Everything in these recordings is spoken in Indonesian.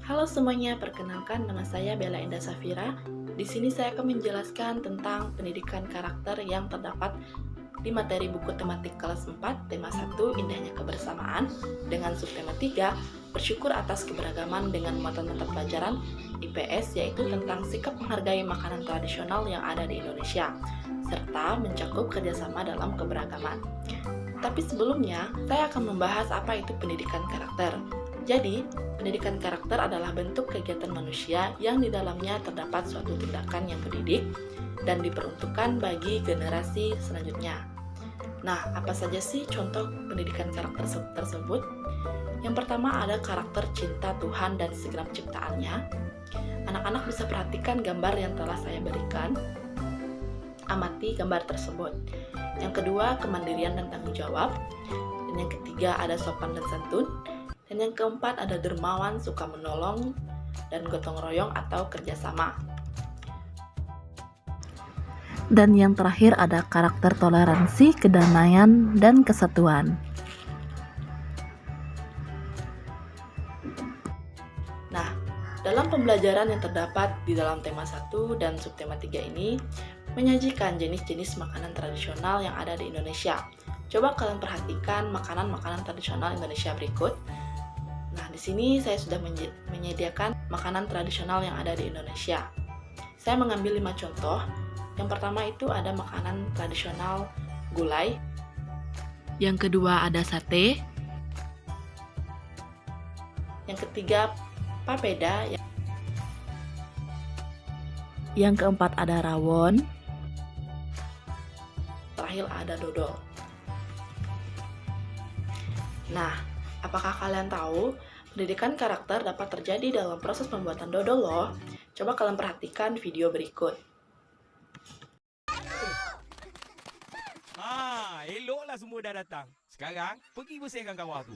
Halo semuanya, perkenalkan nama saya Bella Indah Safira. Di sini saya akan menjelaskan tentang pendidikan karakter yang terdapat di materi buku tematik kelas 4, tema 1, Indahnya Kebersamaan, dengan subtema 3, Bersyukur atas keberagaman dengan mata-mata pelajaran IPS, yaitu tentang sikap menghargai makanan tradisional yang ada di Indonesia, serta mencakup kerjasama dalam keberagaman. Tapi sebelumnya, saya akan membahas apa itu pendidikan karakter. Jadi, pendidikan karakter adalah bentuk kegiatan manusia yang di dalamnya terdapat suatu tindakan yang mendidik dan diperuntukkan bagi generasi selanjutnya. Nah, apa saja sih contoh pendidikan karakter tersebut? Yang pertama ada karakter cinta Tuhan dan segenap ciptaannya. Anak-anak bisa perhatikan gambar yang telah saya berikan. Amati gambar tersebut. Yang kedua, kemandirian dan tanggung jawab. Dan yang ketiga, ada sopan dan santun. Dan yang keempat, ada dermawan, suka menolong, dan gotong royong atau kerjasama. Dan yang terakhir ada karakter toleransi, kedamaian, dan kesatuan. Nah, dalam pembelajaran yang terdapat di dalam tema 1 dan subtema 3 ini, menyajikan jenis-jenis makanan tradisional yang ada di Indonesia. Coba kalian perhatikan makanan-makanan tradisional Indonesia berikut. Nah, di sini saya sudah menyediakan makanan tradisional yang ada di Indonesia. Saya mengambil 5 contoh. Yang pertama itu ada makanan tradisional gulai. Yang kedua ada sate. Yang ketiga papeda. Yang keempat ada rawon. Terakhir ada dodol. Nah, apakah kalian tahu pendidikan karakter dapat terjadi dalam proses pembuatan dodol loh? Coba kalian perhatikan video berikut. Eloklah semua dah datang. Sekarang, pergi bersihkan kawah tu.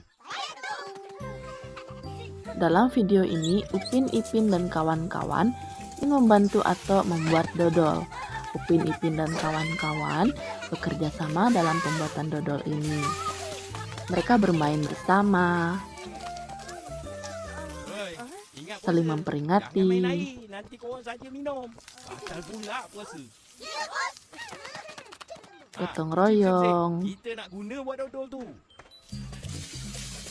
Dalam video ini, Upin, Ipin, dan kawan-kawan ingin membantu Ato membuat dodol. Upin, Ipin, dan kawan-kawan bekerja sama dalam pembuatan dodol ini. Mereka bermain bersama, Ingat saling puasa. memperingati, Jangan main air. Nanti korang saja minum. Batal pula puasa. gotong Cik, royong, kita nak guna buat dodol tu.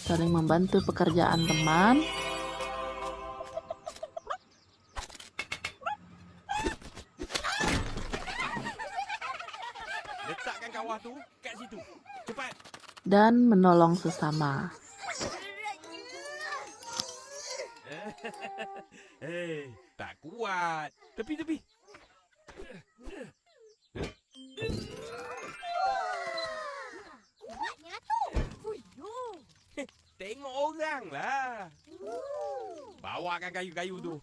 saling membantu pekerjaan teman, Letakkan kawah tu kat situ. Cepat. dan menolong sesama. Tak kuat. Tepi. Tengok orang lah. Bawakan kayu-kayu tu.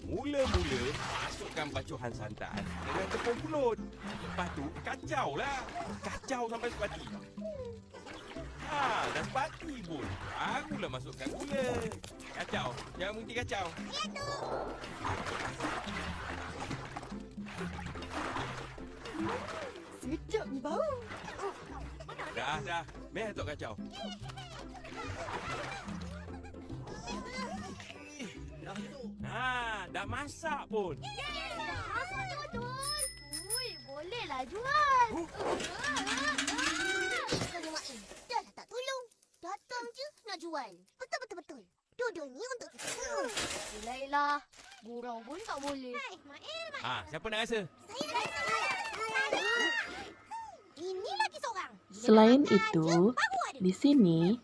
Mula-mula, masukkan bacuhan santan dengan tepung pulut. Lepas tu, kacau lah. Kacau sampai sepati. Dah sepati pun. Barulah masukkan gula. Kacau. Jangan berhenti kacau. Sedap ni bau. Dah. Meh tok kacau. Dah masak pun. Masak dodol. Ui, bolehlah jual. Kalau Mak Im dah tak tolong. Datang je nak jual. Betul. Dodol ni untuk kita. Bolehlah. Gurau pun tak boleh. Hai, Mak Im. Siapa nak rasa? Ini lagi seorang. Selain itu, di sini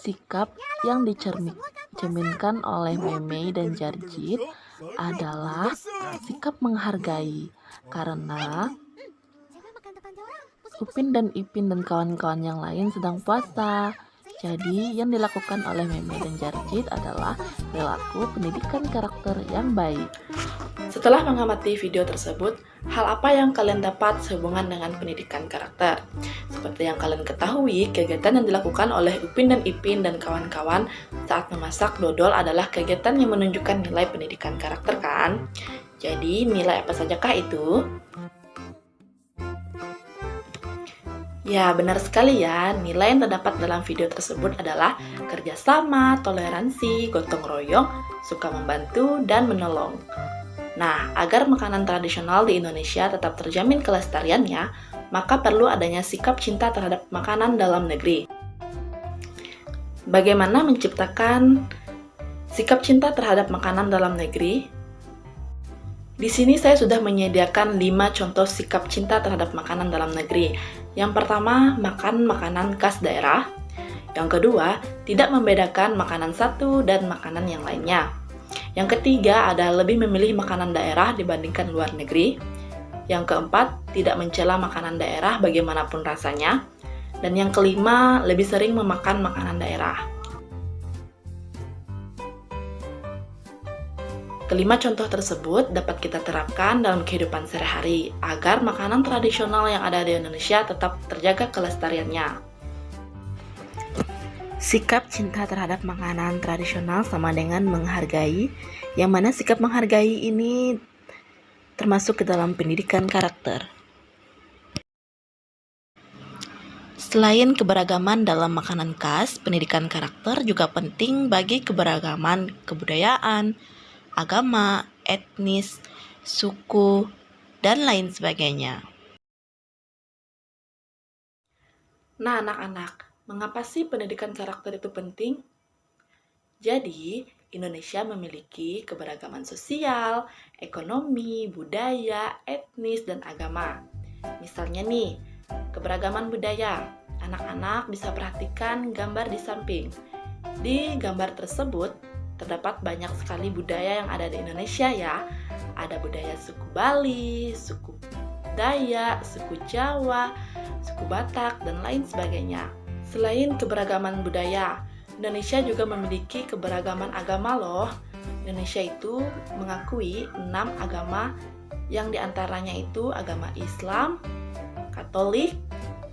sikap yang dicerminkan oleh Meme dan Jarjit adalah sikap menghargai, karena Jangan makan depan dia orang. Upin dan Ipin dan kawan-kawan yang lain sedang puasa. Jadi yang dilakukan oleh Meme dan Jarjit adalah perilaku pendidikan karakter yang baik. Setelah mengamati video tersebut, hal apa yang kalian dapat sehubungan dengan pendidikan karakter? Seperti yang kalian ketahui, kegiatan yang dilakukan oleh Upin dan Ipin dan kawan-kawan saat memasak dodol adalah kegiatan yang menunjukkan nilai pendidikan karakter kan? Jadi, nilai apa sajakah itu? Ya, benar sekali ya. Nilai yang terdapat dalam video tersebut adalah kerjasama, toleransi, gotong royong, suka membantu, dan menolong. Nah, agar makanan tradisional di Indonesia tetap terjamin kelestariannya, maka perlu adanya sikap cinta terhadap makanan dalam negeri. Bagaimana menciptakan sikap cinta terhadap makanan dalam negeri? Di sini saya sudah menyediakan 5 contoh sikap cinta terhadap makanan dalam negeri. Yang pertama, makan makanan khas daerah. Yang kedua, tidak membedakan makanan satu dan makanan yang lainnya. Yang ketiga ada lebih memilih makanan daerah dibandingkan luar negeri. Yang keempat, tidak mencela makanan daerah bagaimanapun rasanya. Dan yang kelima, lebih sering memakan makanan daerah. Kelima contoh tersebut dapat kita terapkan dalam kehidupan sehari-hari agar makanan tradisional yang ada di Indonesia tetap terjaga kelestariannya. Sikap cinta terhadap makanan tradisional sama dengan menghargai, yang mana sikap menghargai ini termasuk ke dalam pendidikan karakter. Selain keberagaman dalam makanan khas, pendidikan karakter juga penting bagi keberagaman kebudayaan, agama, etnis, suku, dan lain sebagainya. Nah, anak-anak, mengapa sih pendidikan karakter itu penting? Jadi, Indonesia memiliki keberagaman sosial, ekonomi, budaya, etnis, dan agama. Misalnya nih, keberagaman budaya. Anak-anak bisa perhatikan gambar di samping. Di gambar tersebut, terdapat banyak sekali budaya yang ada di Indonesia ya. Ada budaya suku Bali, suku Dayak, suku Jawa, suku Batak, dan lain sebagainya. Selain keberagaman budaya, Indonesia juga memiliki keberagaman agama loh. Indonesia itu mengakui 6 agama yang diantaranya itu agama Islam, Katolik,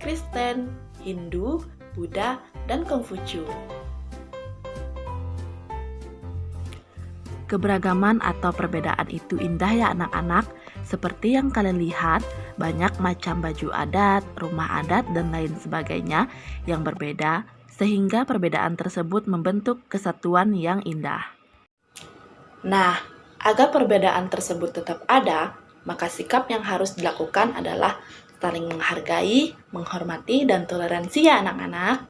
Kristen, Hindu, Buddha, dan Konghucu. Keberagaman atau perbedaan itu indah ya anak-anak. Seperti yang kalian lihat, banyak macam baju adat, rumah adat, dan lain sebagainya yang berbeda, sehingga perbedaan tersebut membentuk kesatuan yang indah. Nah, agar perbedaan tersebut tetap ada, maka sikap yang harus dilakukan adalah saling menghargai, menghormati, dan toleransi ya anak-anak.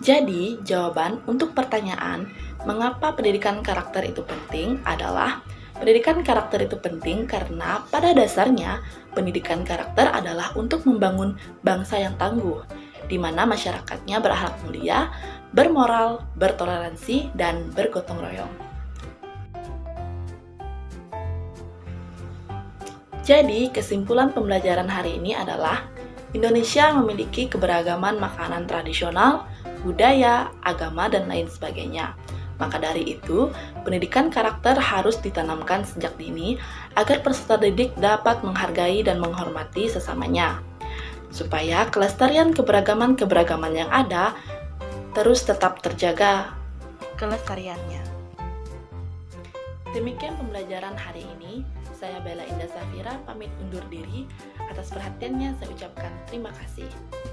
Jadi, jawaban untuk pertanyaan mengapa pendidikan karakter itu penting adalah pendidikan karakter itu penting karena pada dasarnya pendidikan karakter adalah untuk membangun bangsa yang tangguh, di mana masyarakatnya berakhlak mulia, bermoral, bertoleransi, dan bergotong royong. Jadi, kesimpulan pembelajaran hari ini adalah Indonesia memiliki keberagaman makanan tradisional, budaya, agama, dan lain sebagainya. Maka dari itu, pendidikan karakter harus ditanamkan sejak dini agar peserta didik dapat menghargai dan menghormati sesamanya, supaya kelestarian keberagaman-keberagaman yang ada terus tetap terjaga kelestariannya. Demikian pembelajaran hari ini. Saya Bella Indah Safira pamit undur diri. Atas perhatiannya saya ucapkan terima kasih.